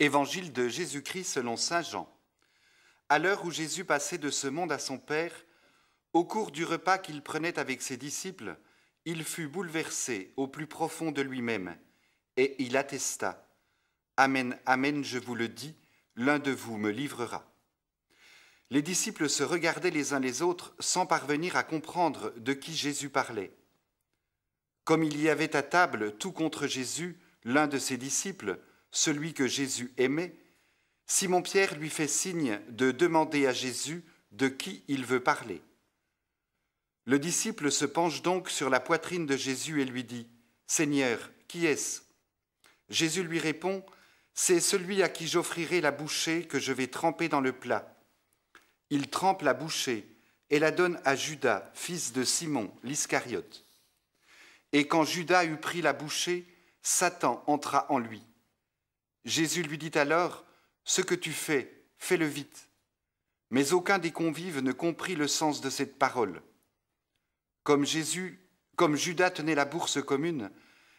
Évangile de Jésus-Christ selon saint Jean. À l'heure où Jésus passait de ce monde à son Père, au cours du repas qu'il prenait avec ses disciples, il fut bouleversé au plus profond de lui-même, et il attesta : « Amen, amen, je vous le dis, l'un de vous me livrera. » Les disciples se regardaient les uns les autres sans parvenir à comprendre de qui Jésus parlait. Comme il y avait à table tout contre Jésus l'un de ses disciples, celui que Jésus aimait, Simon-Pierre lui fait signe de demander à Jésus de qui il veut parler. Le disciple se penche donc sur la poitrine de Jésus et lui dit : « Seigneur, qui est-ce » Jésus lui répond : « C'est celui à qui j'offrirai la bouchée que je vais tremper dans le plat. » Il trempe la bouchée et la donne à Judas, fils de Simon, l'Iscariote. Et quand Judas eut pris la bouchée, Satan entra en lui. Jésus lui dit alors : « Ce que tu fais, fais-le vite. » Mais aucun des convives ne comprit le sens de cette parole. Comme Judas tenait la bourse commune,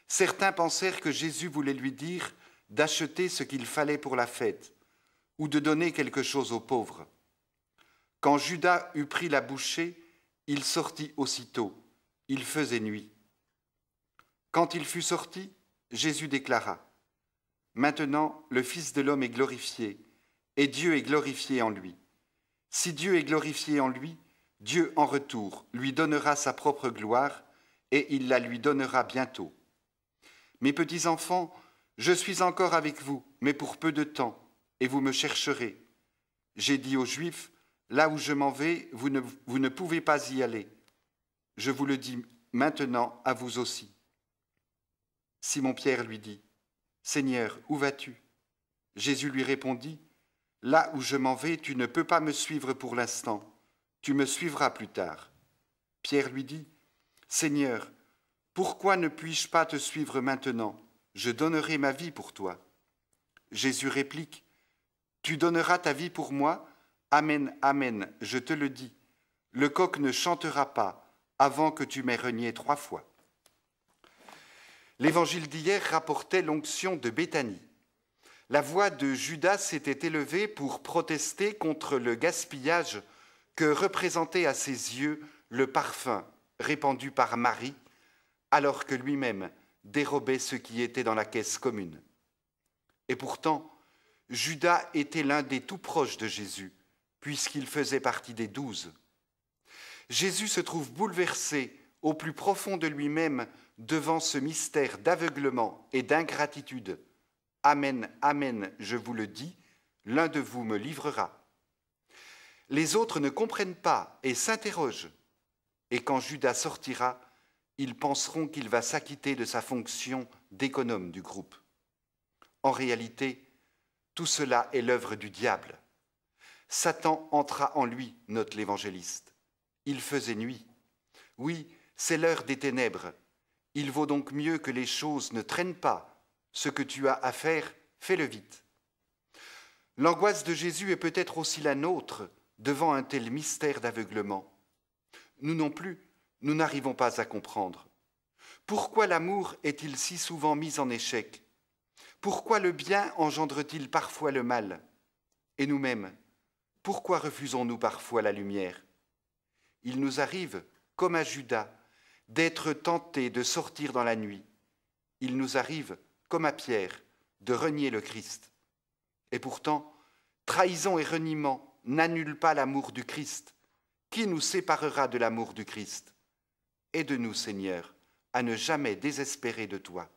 certains pensèrent que Jésus voulait lui dire d'acheter ce qu'il fallait pour la fête, ou de donner quelque chose aux pauvres. Quand Judas eut pris la bouchée, il sortit aussitôt. Il faisait nuit. Quand il fut sorti, Jésus déclara : « Maintenant, le Fils de l'homme est glorifié, et Dieu est glorifié en lui. Si Dieu est glorifié en lui, Dieu en retour lui donnera sa propre gloire, et il la lui donnera bientôt. Mes petits enfants, je suis encore avec vous, mais pour peu de temps, et vous me chercherez. J'ai dit aux Juifs : là où je m'en vais, vous ne pouvez pas y aller. Je vous le dis maintenant à vous aussi. » Simon-Pierre lui dit : « Seigneur, où vas-tu » Jésus lui répondit : « Là où je m'en vais, tu ne peux pas me suivre pour l'instant. Tu me suivras plus tard. » Pierre lui dit : « Seigneur, pourquoi ne puis-je pas te suivre maintenant ? Je donnerai ma vie pour toi. » Jésus réplique : « Tu donneras ta vie pour moi ? Amen, amen, je te le dis. Le coq ne chantera pas avant que tu m'aies renié 3 fois. » L'évangile d'hier rapportait l'onction de Béthanie. La voix de Judas s'était élevée pour protester contre le gaspillage que représentait à ses yeux le parfum répandu par Marie, alors que lui-même dérobait ce qui était dans la caisse commune. Et pourtant, Judas était l'un des tout proches de Jésus, puisqu'il faisait partie des 12. Jésus se trouve bouleversé au plus profond de lui-même devant ce mystère d'aveuglement et d'ingratitude. Amen, amen, je vous le dis, l'un de vous me livrera. Les autres ne comprennent pas et s'interrogent. Et quand Judas sortira, ils penseront qu'il va s'acquitter de sa fonction d'économe du groupe. En réalité, tout cela est l'œuvre du diable. Satan entra en lui, note l'évangéliste. Il faisait nuit. Oui, c'est l'heure des ténèbres. Il vaut donc mieux que les choses ne traînent pas. Ce que tu as à faire, fais-le vite. L'angoisse de Jésus est peut-être aussi la nôtre devant un tel mystère d'aveuglement. Nous non plus, nous n'arrivons pas à comprendre. Pourquoi l'amour est-il si souvent mis en échec ? Pourquoi le bien engendre-t-il parfois le mal ? Et nous-mêmes, pourquoi refusons-nous parfois la lumière ? Il nous arrive, comme à Judas, d'être tentés de sortir dans la nuit. Il nous arrive, comme à Pierre, de renier le Christ. Et pourtant, trahison et reniement n'annulent pas l'amour du Christ. Qui nous séparera de l'amour du Christ ? Aide-nous, Seigneur, à ne jamais désespérer de toi.